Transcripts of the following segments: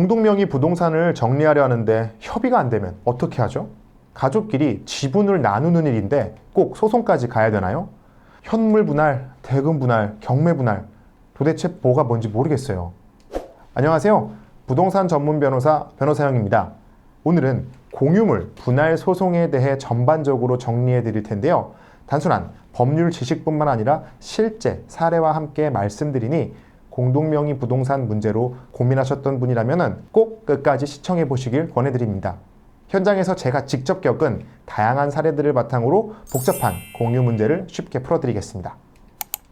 공동명의 부동산을 정리하려 하는데 협의가 안 되면 어떻게 하죠? 가족끼리 지분을 나누는 일인데 꼭 소송까지 가야 되나요? 현물 분할, 대금 분할, 경매 분할, 도대체 뭐가 뭔지 모르겠어요. 안녕하세요. 부동산 전문 변호사 변호사영입니다. 오늘은 공유물 분할 소송에 대해 전반적으로 정리해 드릴 텐데요. 단순한 법률 지식뿐만 아니라 실제 사례와 함께 말씀드리니 공동명의 부동산 문제로 고민하셨던 분이라면 꼭 끝까지 시청해 보시길 권해드립니다. 현장에서 제가 직접 겪은 다양한 사례들을 바탕으로 복잡한 공유 문제를 쉽게 풀어드리겠습니다.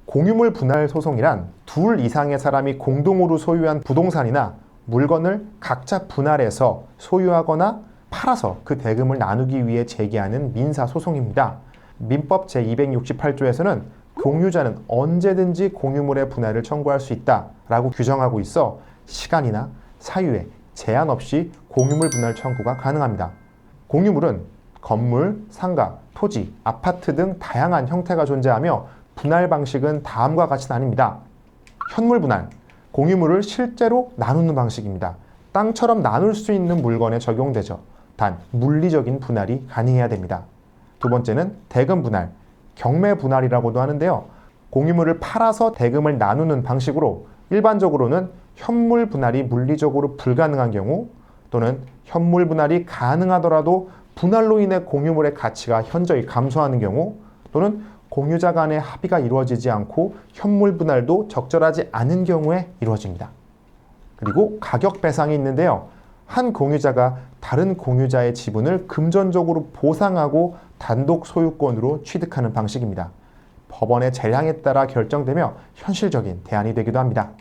공유물 분할 소송이란 둘 이상의 사람이 공동으로 소유한 부동산이나 물건을 각자 분할해서 소유하거나 팔아서 그 대금을 나누기 위해 제기하는 민사소송입니다. 민법 제268조에서는 공유자는 언제든지 공유물의 분할을 청구할 수 있다라고 규정하고 있어 시간이나 사유에 제한 없이 공유물 분할 청구가 가능합니다. 공유물은 건물, 상가, 토지, 아파트 등 다양한 형태가 존재하며 분할 방식은 다음과 같이 나뉩니다. 현물 분할, 공유물을 실제로 나누는 방식입니다. 땅처럼 나눌 수 있는 물건에 적용되죠. 단 물리적인 분할이 가능해야 됩니다. 두 번째는 대금 분할, 경매 분할이라고도 하는데요. 공유물을 팔아서 대금을 나누는 방식으로 일반적으로는 현물 분할이 물리적으로 불가능한 경우 또는 현물 분할이 가능하더라도 분할로 인해 공유물의 가치가 현저히 감소하는 경우 또는 공유자 간의 합의가 이루어지지 않고 현물 분할도 적절하지 않은 경우에 이루어집니다. 그리고 가격 배상이 있는데요. 한 공유자가 다른 공유자의 지분을 금전적으로 보상하고 단독 소유권으로 취득하는 방식입니다. 법원의 재량에 따라 결정되며 현실적인 대안이 되기도 합니다.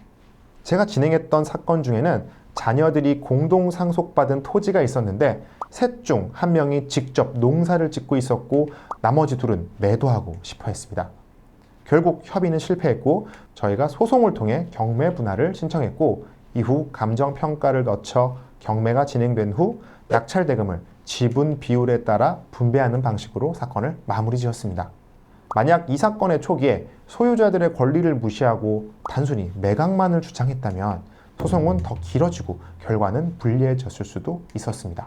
제가 진행했던 사건 중에는 자녀들이 공동 상속받은 토지가 있었는데 셋 중 한 명이 직접 농사를 짓고 있었고 나머지 둘은 매도하고 싶어 했습니다. 결국 협의는 실패했고 저희가 소송을 통해 경매 분할을 신청했고 이후 감정평가를 거쳐 경매가 진행된 후 낙찰 대금을 지분 비율에 따라 분배하는 방식으로 사건을 마무리 지었습니다. 만약 이 사건의 초기에 소유자들의 권리를 무시하고 단순히 매각만을 주장했다면 소송은 더 길어지고 결과는 불리해졌을 수도 있었습니다.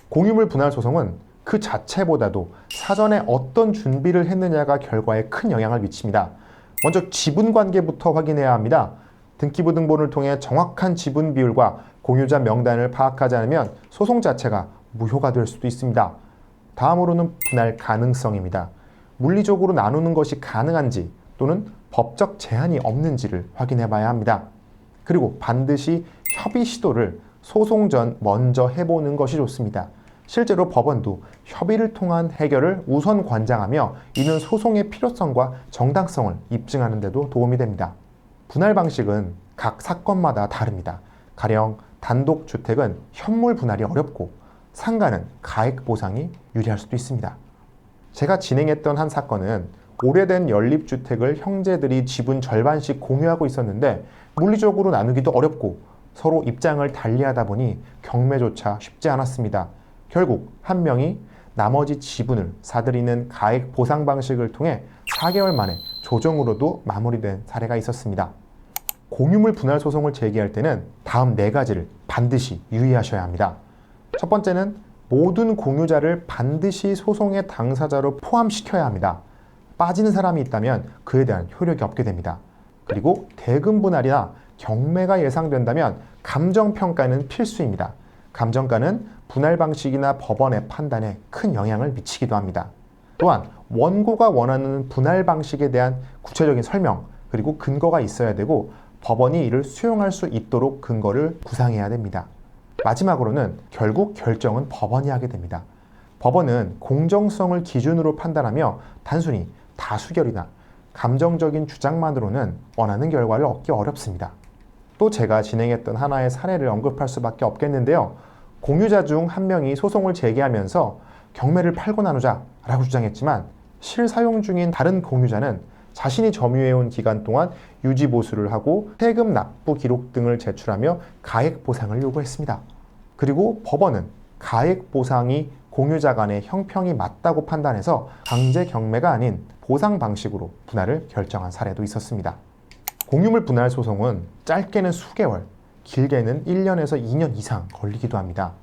공유물 분할 소송은 그 자체보다도 사전에 어떤 준비를 했느냐가 결과에 큰 영향을 미칩니다. 먼저 지분 관계부터 확인해야 합니다. 등기부 등본을 통해 정확한 지분 비율과 공유자 명단을 파악하지 않으면 소송 자체가 무효가 될 수도 있습니다. 다음으로는 분할 가능성입니다. 물리적으로 나누는 것이 가능한지 또는 법적 제한이 없는지를 확인해 봐야 합니다. 그리고 반드시 협의 시도를 소송 전 먼저 해보는 것이 좋습니다. 실제로 법원도 협의를 통한 해결을 우선 관장하며 이는 소송의 필요성과 정당성을 입증하는 데도 도움이 됩니다. 분할 방식은 각 사건마다 다릅니다. 가령 단독주택은 현물 분할이 어렵고 상가는 가액 보상이 유리할 수도 있습니다. 제가 진행했던 한 사건은 오래된 연립주택을 형제들이 지분 절반씩 공유하고 있었는데 물리적으로 나누기도 어렵고 서로 입장을 달리하다 보니 경매조차 쉽지 않았습니다. 결국 한 명이 나머지 지분을 사들이는 가액 보상 방식을 통해 4개월 만에 조정으로도 마무리된 사례가 있었습니다. 공유물 분할 소송을 제기할 때는 다음 4가지를 반드시 유의하셔야 합니다. 첫 번째는 모든 공유자를 반드시 소송의 당사자로 포함시켜야 합니다. 빠지는 사람이 있다면 그에 대한 효력이 없게 됩니다. 그리고 대금 분할이나 경매가 예상된다면 감정평가는 필수입니다. 감정가는 분할 방식이나 법원의 판단에 큰 영향을 미치기도 합니다. 또한 원고가 원하는 분할 방식에 대한 구체적인 설명 그리고 근거가 있어야 되고 법원이 이를 수용할 수 있도록 근거를 구상해야 됩니다. 마지막으로는 결국 결정은 법원이 하게 됩니다. 법원은 공정성을 기준으로 판단하며 단순히 다수결이나 감정적인 주장만으로는 원하는 결과를 얻기 어렵습니다. 또 제가 진행했던 하나의 사례를 언급할 수밖에 없겠는데요. 공유자 중 한 명이 소송을 제기하면서 경매를 팔고 나누자 라고 주장했지만 실사용 중인 다른 공유자는 자신이 점유해온 기간 동안 유지 보수를 하고 세금 납부 기록 등을 제출하며 가액 보상을 요구했습니다. 그리고 법원은 가액 보상이 공유자 간의 형평이 맞다고 판단해서 강제 경매가 아닌 보상 방식으로 분할을 결정한 사례도 있었습니다. 공유물 분할 소송은 짧게는 수개월, 길게는 1년에서 2년 이상 걸리기도 합니다.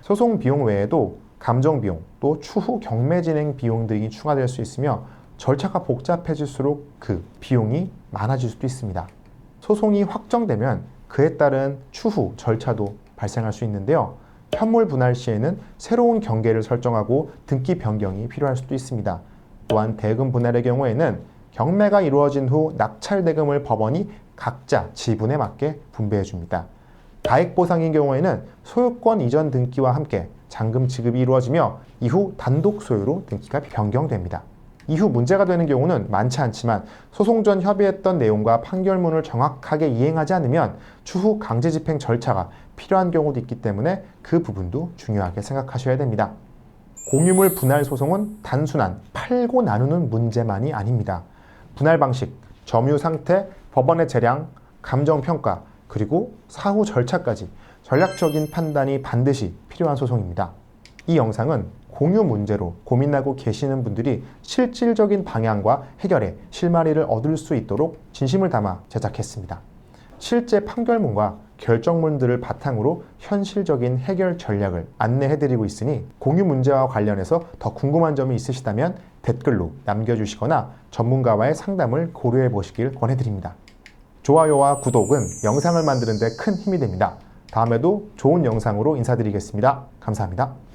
소송 비용 외에도 감정 비용, 또 추후 경매 진행 비용 등이 추가될 수 있으며 절차가 복잡해질수록 그 비용이 많아질 수도 있습니다. 소송이 확정되면 그에 따른 추후 절차도 발생할 수 있는데요. 현물 분할 시에는 새로운 경계를 설정하고 등기 변경이 필요할 수도 있습니다. 또한 대금 분할의 경우에는 경매가 이루어진 후 낙찰 대금을 법원이 각자 지분에 맞게 분배해 줍니다. 가액 보상인 경우에는 소유권 이전 등기와 함께 잔금 지급이 이루어지며 이후 단독 소유로 등기가 변경됩니다. 이후 문제가 되는 경우는 많지 않지만 소송 전 협의했던 내용과 판결문을 정확하게 이행하지 않으면 추후 강제 집행 절차가 필요한 경우도 있기 때문에 그 부분도 중요하게 생각하셔야 됩니다. 공유물 분할 소송은 단순한 팔고 나누는 문제만이 아닙니다. 분할 방식, 점유 상태, 법원의 재량, 감정 평가, 그리고 사후 절차까지 전략적인 판단이 반드시 필요한 소송입니다. 이 영상은 공유 문제로 고민하고 계시는 분들이 실질적인 방향과 해결의 실마리를 얻을 수 있도록 진심을 담아 제작했습니다. 실제 판결문과 결정문들을 바탕으로 현실적인 해결 전략을 안내해드리고 있으니 공유 문제와 관련해서 더 궁금한 점이 있으시다면 댓글로 남겨주시거나 전문가와의 상담을 고려해 보시길 권해드립니다. 좋아요와 구독은 영상을 만드는 데 큰 힘이 됩니다. 다음에도 좋은 영상으로 인사드리겠습니다. 감사합니다.